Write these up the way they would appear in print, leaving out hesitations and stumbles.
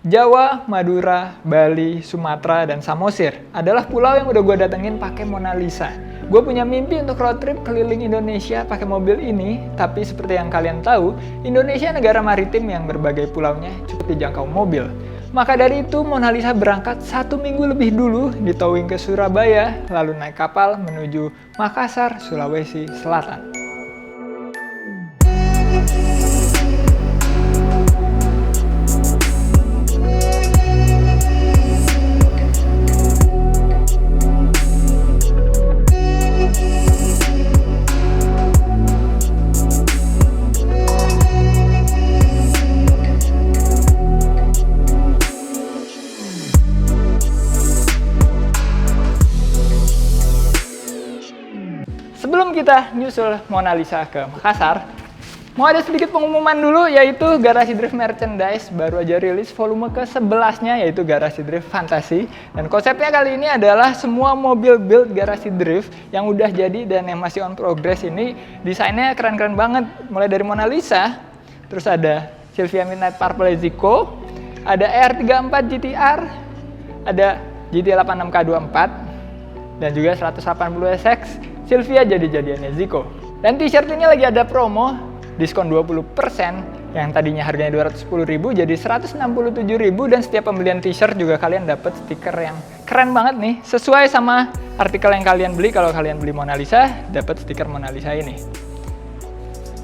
Jawa, Madura, Bali, Sumatera, dan Samosir adalah pulau yang udah gue datengin pakai Mona Lisa. Gue punya mimpi untuk road trip keliling Indonesia pakai mobil ini, tapi seperti yang kalian tahu, Indonesia negara maritim yang berbagai pulaunya cukup dijangkau mobil. Maka dari itu, Mona Lisa berangkat 1 minggu lebih dulu di towing ke Surabaya, lalu naik kapal menuju Makassar, Sulawesi Selatan. Sebelum kita nyusul Mona Lisa ke Makassar, mau ada sedikit pengumuman dulu, yaitu Garasi Drift Merchandise baru aja rilis volume ke-11-nya, yaitu Garasi Drift Fantasy. Dan konsepnya kali ini adalah semua mobil build Garasi Drift yang udah jadi dan yang masih on progress ini, desainnya keren-keren banget. Mulai dari Mona Lisa, terus ada Silvia Midnight Purple Zico, ada ER34 GTR, ada GT86K24, dan juga 180SX Silvia jadi-jadiannya Zico. Dan t-shirt ini lagi ada promo, diskon 20%, yang tadinya harganya 210.000 jadi 167.000, dan setiap pembelian t-shirt juga kalian dapat stiker yang keren banget nih, sesuai sama artikel yang kalian beli. Kalau kalian beli Mona Lisa, dapat stiker Mona Lisa ini.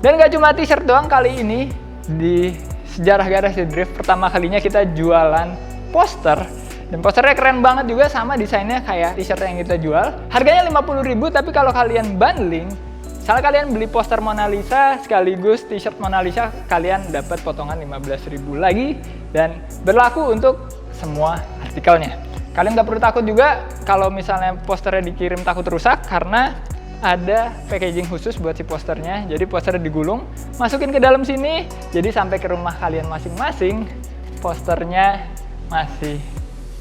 Dan gak cuma t-shirt doang, kali ini di sejarah Garasi Drift pertama kalinya kita jualan poster. Dan posternya keren banget juga, sama desainnya kayak t-shirt yang kita jual. Harganya 50.000, tapi kalau kalian bundling, misalnya kalian beli poster Mona Lisa sekaligus t-shirt Mona Lisa, kalian dapat potongan 15.000 lagi, dan berlaku untuk semua artikelnya. Kalian nggak perlu takut juga kalau misalnya posternya dikirim takut rusak, karena ada packaging khusus buat si posternya. Jadi posternya digulung, masukin ke dalam sini, jadi sampai ke rumah kalian masing-masing, posternya masih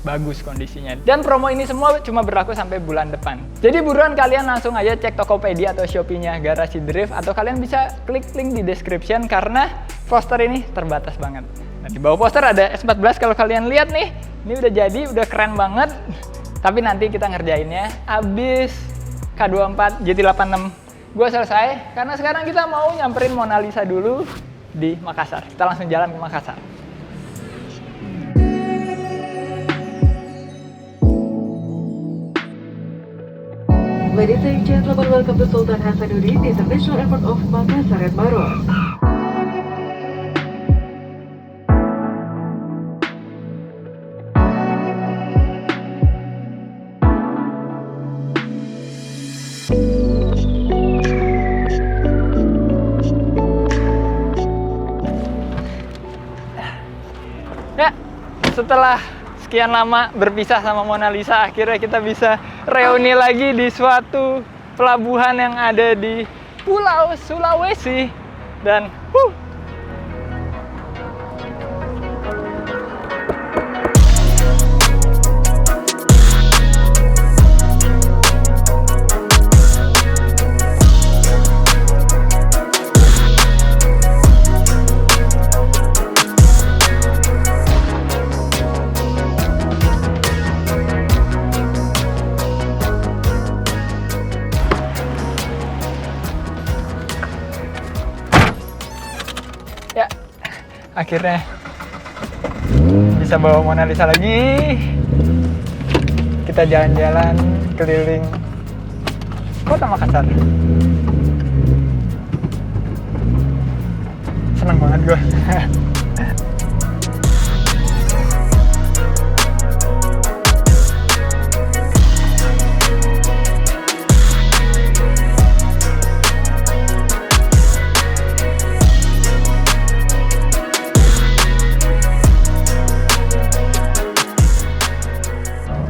bagus kondisinya. Dan promo ini semua cuma berlaku sampai bulan depan. Jadi buruan kalian langsung aja cek Tokopedia atau Shopee-nya Garasi Drift, atau kalian bisa klik link di description karena poster ini terbatas banget. Nah, di bawah poster ada S14, kalau kalian lihat nih, ini udah jadi, udah keren banget. Tapi nanti kita ngerjainnya abis K24 GT86 gue selesai, karena sekarang kita mau nyamperin Mona Lisa dulu di Makassar. Kita langsung jalan ke Makassar. Ladies and gentlemen, welcome to Sultan Hasanuddin International Airport of Makassar and Maros. Ya, setelah sekian lama berpisah sama Mona Lisa, akhirnya kita bisa reuni lagi di suatu pelabuhan yang ada di Pulau Sulawesi. Dan ya, akhirnya bisa bawa Mona Lisa lagi. Kita jalan-jalan keliling kota Makassar. Seneng banget gue.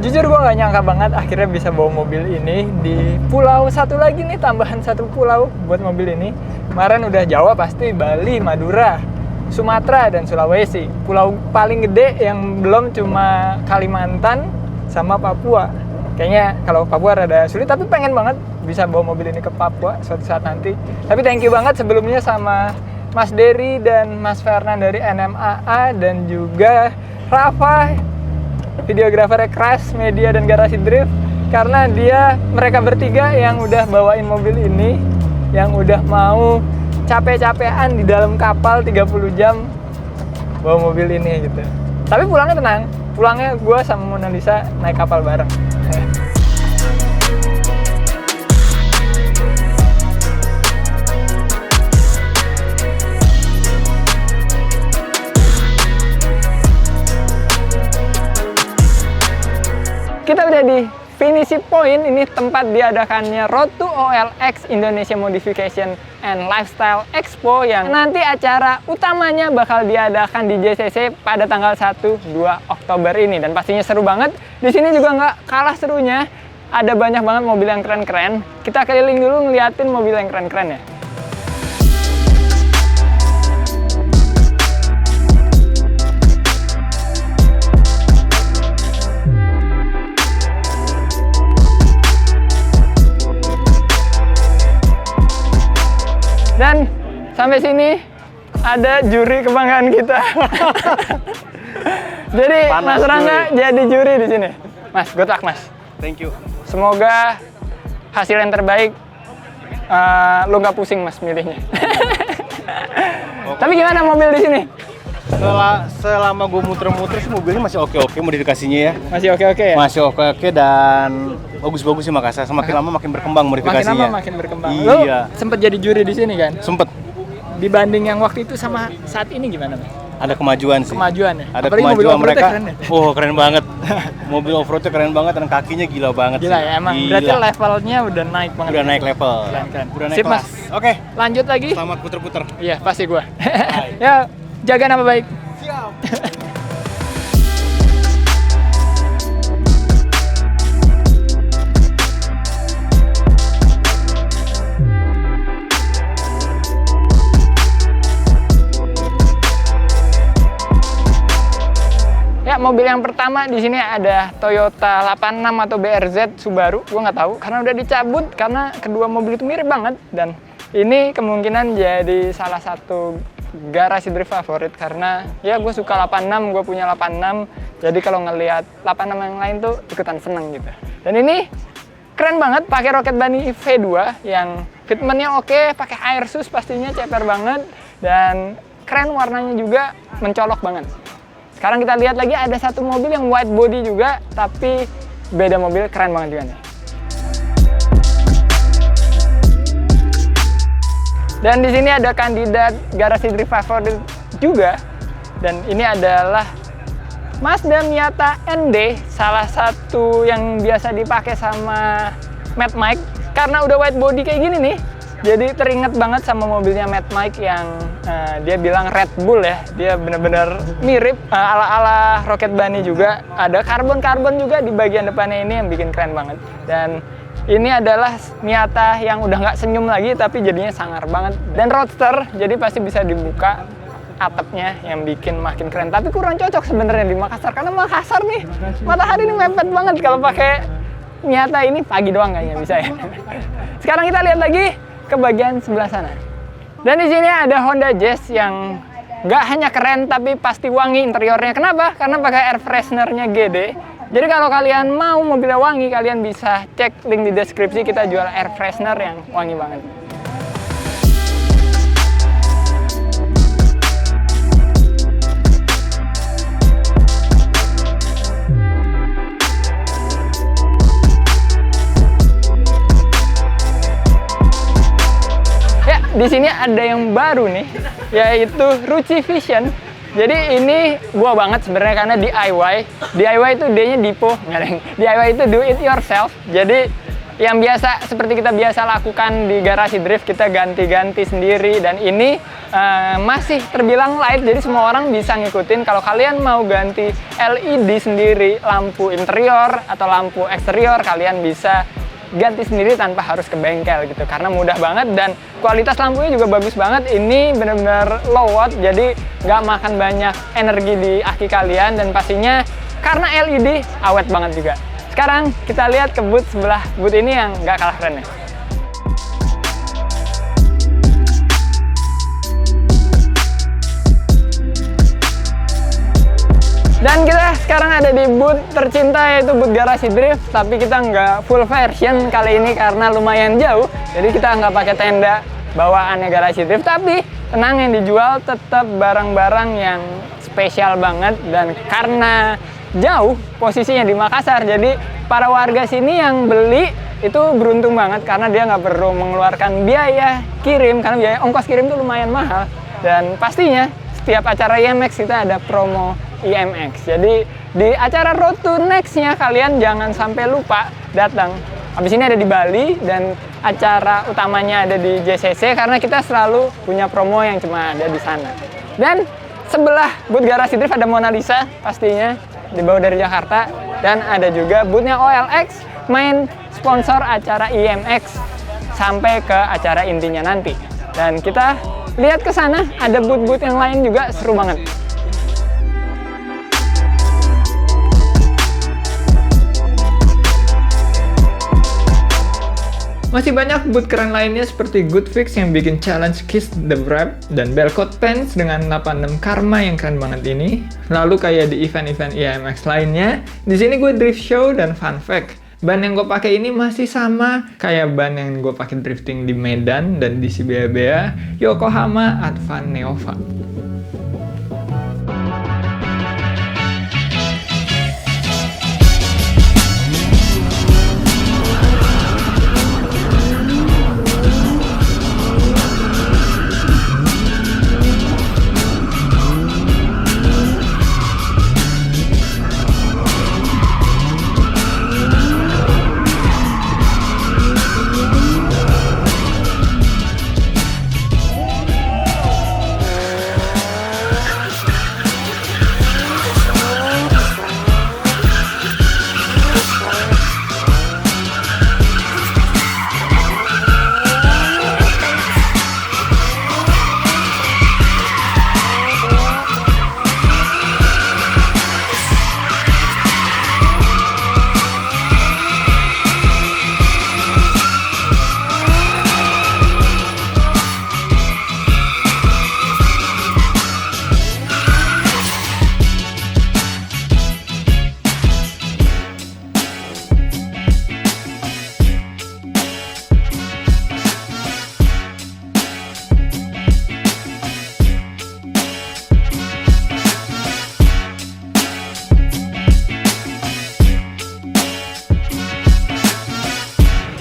Jujur gue gak nyangka banget akhirnya bisa bawa mobil ini di pulau satu lagi nih, tambahan satu pulau buat mobil ini. Kemarin udah Jawa pasti, Bali, Madura, Sumatera, dan Sulawesi. Pulau paling gede yang belum cuma Kalimantan sama Papua. Kayaknya kalau Papua rada sulit, tapi pengen banget bisa bawa mobil ini ke Papua suatu saat nanti. Tapi thank you banget sebelumnya sama Mas Dery dan Mas Fernan dari NMAA, dan juga Rafa, videografernya Crash Media dan Garasi Drift, karena mereka bertiga yang udah bawain mobil ini, yang udah mau capek-capean di dalam kapal 30 jam bawa mobil ini gitu. Tapi pulangnya tenang, pulangnya gue sama Mona Lisa naik kapal bareng. Kita udah di finishing point, ini tempat diadakannya Road to OLX Indonesia Modification and Lifestyle Expo yang nanti acara utamanya bakal diadakan di JCC pada tanggal 1-2 Oktober ini, dan pastinya seru banget. Di sini juga nggak kalah serunya, ada banyak banget mobil yang keren-keren. Kita keliling dulu ngeliatin mobil yang keren-keren ya. Dan sampai sini ada juri kebanggaan kita. Jadi Mas Rangga jadi juri di sini. Mas, good luck Mas. Thank you. Semoga hasil yang terbaik. Lu nggak pusing Mas milihnya. Tapi gimana mobil di sini? Selama gue muter-muter sih mobilnya masih oke-oke modifikasinya ya. Masih oke-oke ya? Masih oke-oke dan bagus-bagus sih Makassar. Semakin lama makin berkembang modifikasinya. Makin lama makin berkembang. Iya. Lu sempet jadi juri di sini kan? Sempet. Dibanding yang waktu itu sama saat ini gimana Mas? Ada kemajuan sih. Kemajuan ya? Ada Apalagi mobil kemajuan off-roadnya mereka. keren ya? Oh keren banget. Mobil off-roadnya keren banget dan kakinya gila banget Gila sih. ya emang. Gila. Berarti levelnya udah naik banget. Udah naik level. Keren. Udah naik Sip, kelas. Mas. Oke. Lanjut lagi. Selamat puter-puter. Iya pasti gua. Ya jaga nama baik. Siap. Ya, mobil yang pertama di sini ada Toyota 86 atau BRZ Subaru. Gua nggak tahu karena udah dicabut karena kedua mobil itu mirip banget, dan ini kemungkinan jadi salah satu garasi drift favorit karena ya gue suka 86, gue punya 86. Jadi kalau ngelihat 86 yang lain tuh ikutan seneng gitu. Dan ini keren banget, pakai Rocket Bunny V2 yang fitmentnya oke, pakai air sus pastinya ceper banget, dan keren, warnanya juga mencolok banget. Sekarang kita lihat lagi ada satu mobil yang white body juga, tapi beda mobil, keren banget juga nih. Dan di sini ada kandidat garasi drift favorit juga, dan ini adalah Mazda Miata ND, salah satu yang biasa dipakai sama Mad Mike karena udah white body kayak gini nih. Jadi teringat banget sama mobilnya Mad Mike yang dia bilang Red Bull ya. Dia bener-bener mirip ala-ala Rocket Bunny juga. Ada karbon-karbon juga di bagian depannya ini yang bikin keren banget. Dan ini adalah Miata yang udah nggak senyum lagi tapi jadinya sangar banget. Dan roadster, jadi pasti bisa dibuka atapnya yang bikin makin keren. Tapi kurang cocok sebenarnya di Makassar karena Makassar nih matahari ini mepet banget. Kalau pakai Miata ini pagi doang kayaknya bisa ya. Sekarang kita lihat lagi ke bagian sebelah sana. Dan di sini ada Honda Jazz yang nggak hanya keren tapi pasti wangi interiornya. Kenapa? Karena pakai air freshener-nya GD. Jadi kalau kalian mau mobilnya wangi, kalian bisa cek link di deskripsi, kita jual air freshener yang wangi banget. Di sini ada yang baru nih, yaitu Ruchi Vision. Jadi ini gua banget sebenarnya karena DIY. DIY itu D-nya Dipo, DIY itu do it yourself. Jadi yang biasa seperti kita biasa lakukan di garasi drift, kita ganti-ganti sendiri, dan ini masih terbilang light, jadi semua orang bisa ngikutin. Kalau kalian mau ganti LED sendiri, lampu interior atau lampu eksterior, kalian bisa ganti sendiri tanpa harus ke bengkel gitu, karena mudah banget dan kualitas lampunya juga bagus banget. Ini benar-benar low watt, jadi nggak makan banyak energi di aki kalian, dan pastinya karena LED awet banget juga. Sekarang kita lihat ke booth sebelah booth ini yang nggak kalah keren ya. Dan kita sekarang ada di booth tercinta, yaitu booth Garasi Drift. Tapi kita nggak full version kali ini karena lumayan jauh. Jadi kita nggak pakai tenda bawaannya Garasi Drift. Tapi tenang, yang dijual tetap barang-barang yang spesial banget. Dan karena jauh posisinya di Makassar, jadi para warga sini yang beli itu beruntung banget karena dia nggak perlu mengeluarkan biaya kirim. Karena biaya ongkos kirim itu lumayan mahal. Dan pastinya setiap acara IMX kita ada promo IMX. Jadi di acara Road to Next-nya kalian jangan sampai lupa datang. Habis ini ada di Bali dan acara utamanya ada di JCC karena kita selalu punya promo yang cuma ada di sana. Dan sebelah booth Garasi Drift ada Mona Lisa pastinya dibawa dari Jakarta, dan ada juga booth-nya OLX, main sponsor acara IMX sampai ke acara intinya nanti. Dan kita lihat ke sana, ada booth-booth yang lain juga seru banget. Masih banyak booth keren lainnya seperti Goodfix yang bikin challenge Kiss the Wrap, dan Belcott Pants dengan 86 Karma yang keren banget ini. Lalu kayak di event-event IMX lainnya, di sini gue drift show dan fun fact. Ban yang gue pakai ini masih sama kayak ban yang gue pakai drifting di Medan dan di Shibuya, Yokohama Advan Neova.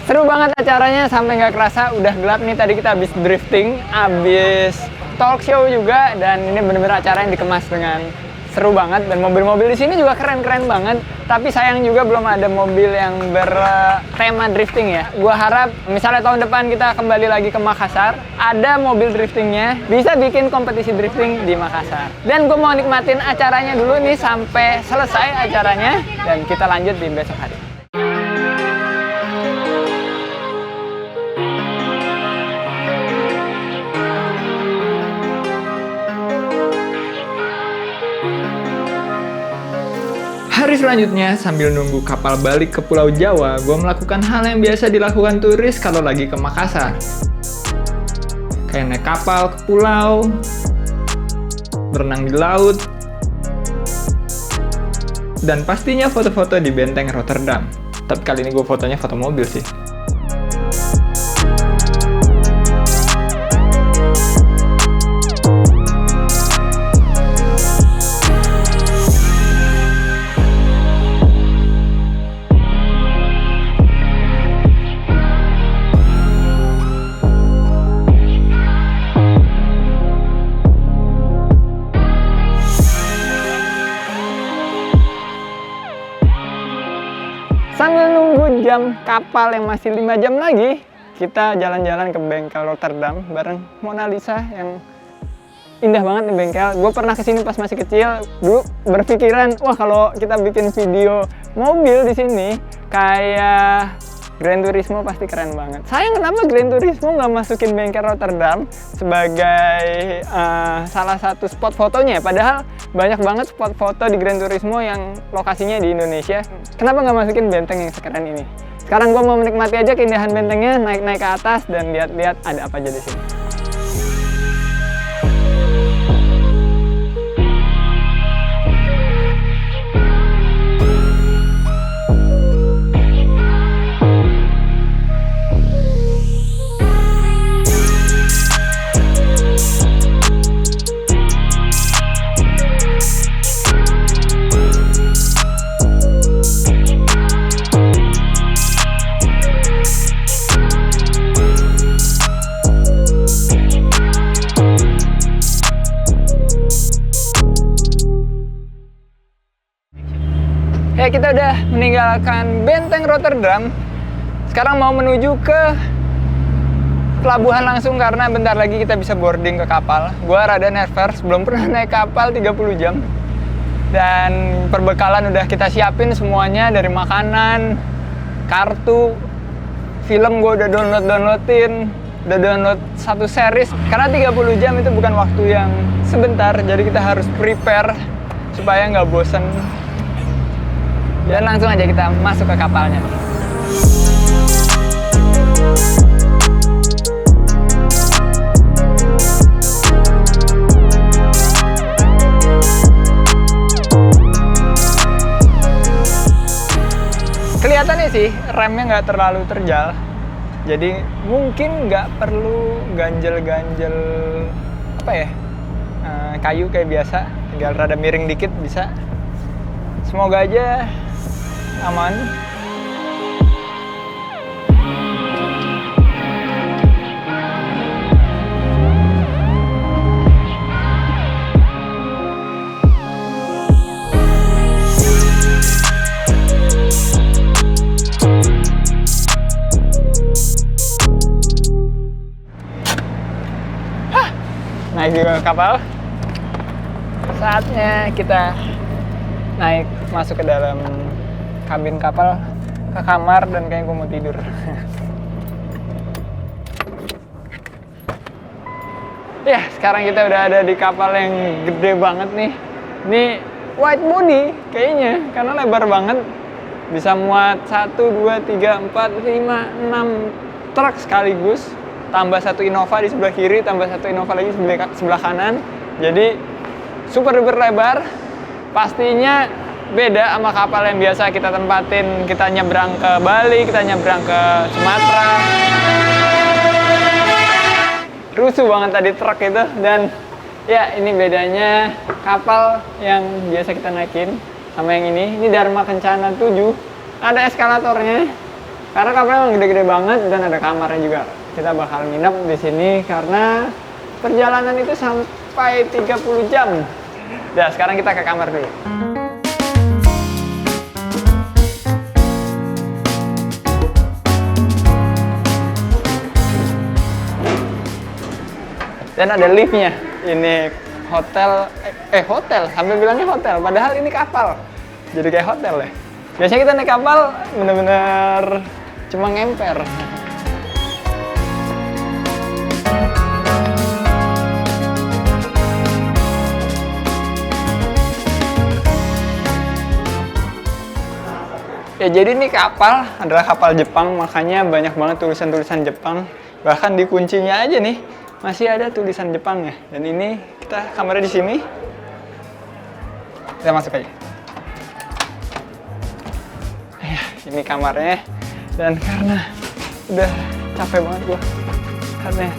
Seru banget acaranya sampai nggak kerasa udah gelap nih. Tadi kita habis drifting, habis talk show juga, dan ini bener-bener acara yang dikemas dengan seru banget. Dan mobil-mobil di sini juga keren-keren banget. Tapi sayang juga belum ada mobil yang bertema drifting ya. Gua harap misalnya tahun depan kita kembali lagi ke Makassar, ada mobil driftingnya, bisa bikin kompetisi drifting di Makassar. Dan gue mau nikmatin acaranya dulu nih sampai selesai acaranya, dan kita lanjut di besok hari. Hari selanjutnya, sambil nunggu kapal balik ke Pulau Jawa, gue melakukan hal yang biasa dilakukan turis kalau lagi ke Makassar. Kayak naik kapal ke pulau, berenang di laut, dan pastinya foto-foto di Benteng Rotterdam. Tapi kali ini gue fotonya foto mobil sih. Sambil nunggu jam kapal yang masih 5 jam lagi, kita jalan-jalan ke bengkel Rotterdam bareng Mona Lisa yang indah banget nih bengkel. Gue pernah kesini pas masih kecil, dulu berpikiran, wah kalau kita bikin video mobil di sini kayak Gran Turismo pasti keren banget. Sayang kenapa Gran Turismo nggak masukin bengkel Rotterdam sebagai salah satu spot fotonya. Padahal banyak banget spot foto di Gran Turismo yang lokasinya di Indonesia. Kenapa nggak masukin benteng yang sekeren ini? Sekarang gue mau menikmati aja keindahan bentengnya, naik-naik ke atas dan lihat-lihat ada apa aja di sini. Ya, kita udah meninggalkan benteng Rotterdam. Sekarang mau menuju ke pelabuhan langsung karena bentar lagi kita bisa boarding ke kapal. Gua rada nervous, belum pernah naik kapal 30 jam. Dan perbekalan udah kita siapin semuanya, dari makanan, kartu, film gue udah downloadin, udah download satu series. Karena 30 jam itu bukan waktu yang sebentar, jadi kita harus prepare supaya nggak bosen. Dan langsung aja kita masuk ke kapalnya. Kelihatannya sih remnya nggak terlalu terjal, jadi mungkin nggak perlu ganjel-ganjel kayu kayak biasa, tinggal rada miring dikit bisa. Semoga aja aman. Naik juga ke kapal. Saatnya kita naik masuk ke dalam kabin kapal, ke kamar, dan kayaknya gue mau tidur. Ya, sekarang kita udah ada di kapal yang gede banget nih. Ini wide body kayaknya, karena lebar banget. Bisa muat 1, 2, 3, 4, 5, 6 truk sekaligus. Tambah satu Innova di sebelah kiri, tambah satu Innova lagi sebelah kanan. Jadi super duper lebar. Pastinya beda sama kapal yang biasa kita tempatin. Kita nyebrang ke Bali, kita nyebrang ke Sumatera. Rusuh banget tadi truk itu. Dan ya, ini bedanya kapal yang biasa kita naikin sama yang ini. Ini Dharma Kencana 7. Ada eskalatornya. Karena kapalnya gede-gede banget dan ada kamarnya juga. Kita bakal nginep di sini karena perjalanan itu sampai 30 jam. Nah, sekarang kita ke kamar dulu. Dan ada liftnya. Ini hotel, hotel, sampai bilangnya hotel, padahal ini kapal. Jadi kayak hotel ya. Biasanya kita naik kapal bener-bener cuma ngemper. Ya, jadi ini kapal adalah kapal Jepang, makanya banyak banget tulisan-tulisan Jepang. Bahkan di kuncinya aja nih masih ada tulisan Jepangnya. Dan ini kita kamarnya di sini. Kita masuk aja. Ya, ini kamarnya. Dan karena udah capek banget gua, karena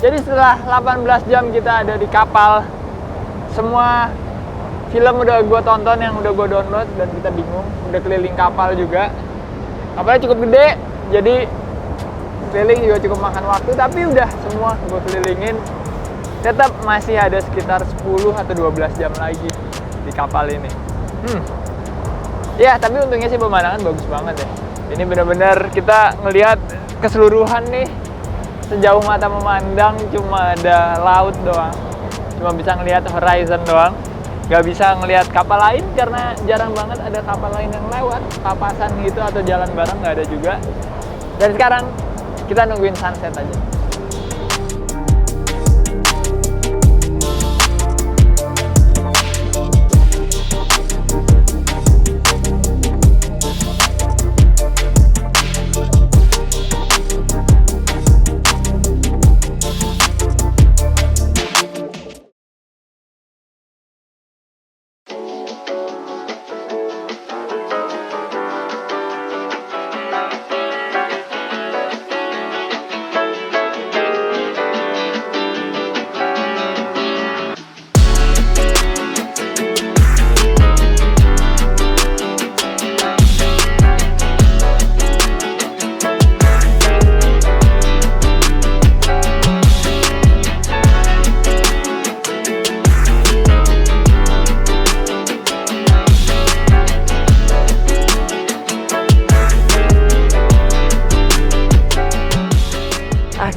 jadi setelah 18 jam kita ada di kapal, semua film udah gue tonton yang udah gue download dan kita bingung, udah keliling kapal juga. Kapalnya cukup gede, jadi keliling juga cukup makan waktu, tapi udah semua gue kelilingin. Tetap masih ada sekitar 10 atau 12 jam lagi di kapal ini. Ya, tapi untungnya sih pemandangan bagus banget ya. Ini benar-benar kita ngelihat keseluruhan nih. Sejauh mata memandang cuma ada laut doang, cuma bisa ngelihat horizon doang, nggak bisa ngelihat kapal lain karena jarang banget ada kapal lain yang lewat, papasan gitu atau jalan bareng nggak ada juga. Dan sekarang kita nungguin sunset aja.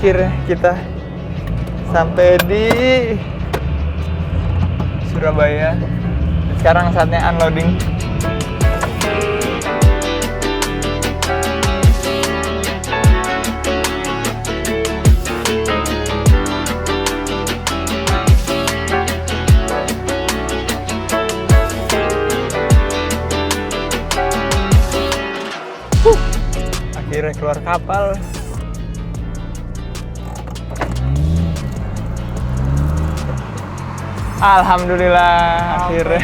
akhirnya kita sampai di Surabaya. Sekarang saatnya unloading. Akhirnya keluar kapal. Alhamdulillah, akhirnya.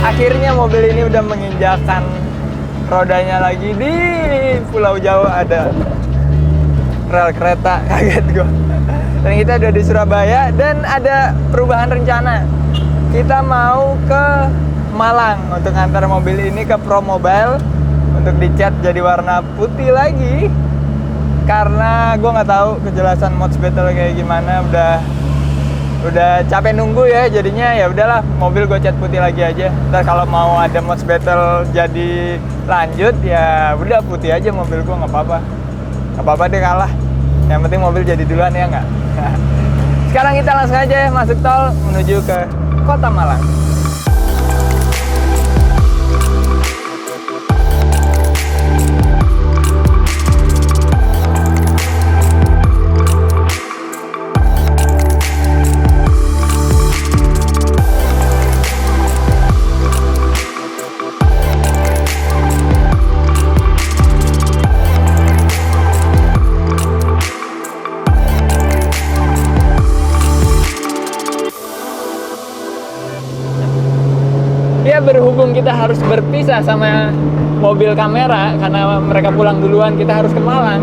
Akhirnya mobil ini udah menginjakan rodanya lagi di Pulau Jawa, ada rel kereta. Kaget gua. Dan kita udah di Surabaya dan ada perubahan rencana. Kita mau ke Malang untuk antar mobil ini ke Promobile untuk dicat jadi warna putih lagi. Karena gua nggak tahu kejelasan mods battle kayak gimana, udah capek nunggu ya, jadinya ya udahlah mobil gue cat putih lagi aja. Ntar kalau mau ada mods battle jadi lanjut ya udah putih aja mobil gue, nggak apa-apa deh kalah, yang penting mobil jadi duluan ya nggak. Sekarang kita langsung aja masuk tol menuju ke Kota Malang. Ya berhubung kita harus berpisah sama mobil kamera karena mereka pulang duluan, kita harus ke Malang.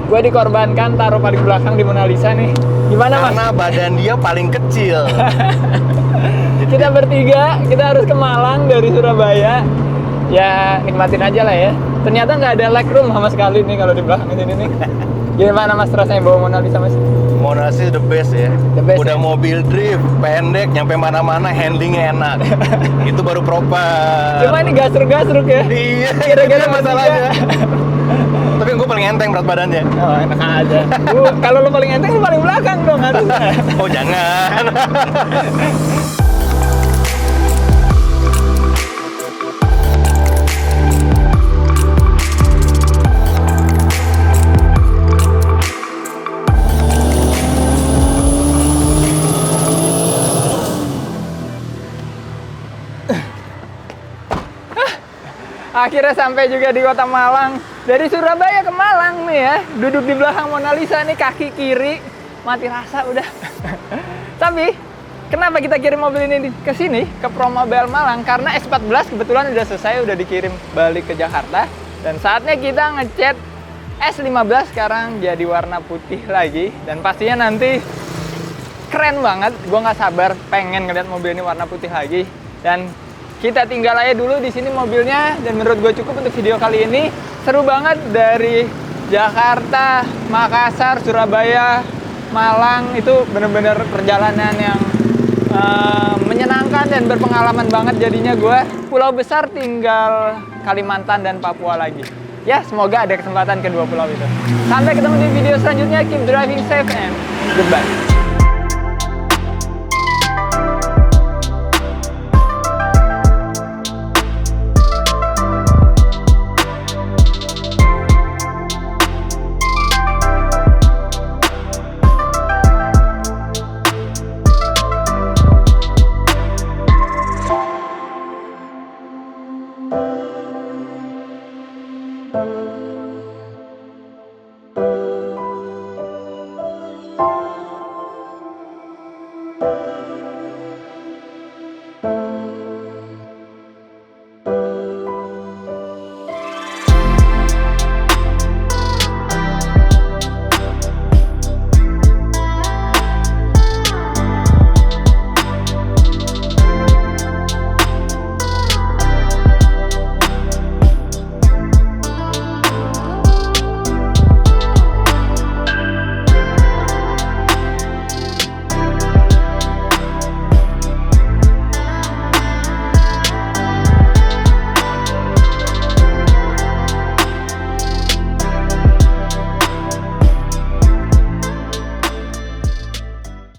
Gue dikorbankan taruh paling belakang di Mona Lisa nih. Gimana Mas? Karena badan dia paling kecil. Kita bertiga, kita harus ke Malang dari Surabaya. Ya nikmatin aja lah ya. Ternyata nggak ada legroom sama sekali nih kalau di belakang sini nih. Gimana Mas rasanya bawa Mona Lisa Mas? Mona Lisa the best ya. The best, Udah ya? Mobil drift, pendek, nyampe mana-mana, handlingnya enak. Itu baru proper. Cuma ini gasruk-gasruk ya. Iya, Kira-kira itu masalahnya. Tapi gue paling enteng berat badannya. Oh enak aja. Kalau lo paling enteng, lo paling belakang dong harusnya. Oh jangan. Akhirnya sampai juga di Kota Malang. Dari Surabaya ke Malang nih ya. Duduk di belakang Mona Lisa nih, kaki kiri. Mati rasa udah. Tapi kenapa kita kirim mobil ini ke sini, ke Promobile Malang? Karena S14 kebetulan udah selesai, udah dikirim balik ke Jakarta. Dan saatnya kita ngecat S15 sekarang jadi warna putih lagi. Dan pastinya nanti keren banget. Gue nggak sabar pengen ngeliat mobil ini warna putih lagi. Dan kita tinggal aja dulu di sini mobilnya, dan menurut gue cukup untuk video kali ini. Seru banget dari Jakarta, Makassar, Surabaya, Malang. Itu bener-bener perjalanan yang menyenangkan dan berpengalaman banget jadinya gue. Pulau besar tinggal Kalimantan dan Papua lagi. Ya semoga ada kesempatan kedua pulau itu. Sampai ketemu di video selanjutnya. Keep driving safe and goodbye.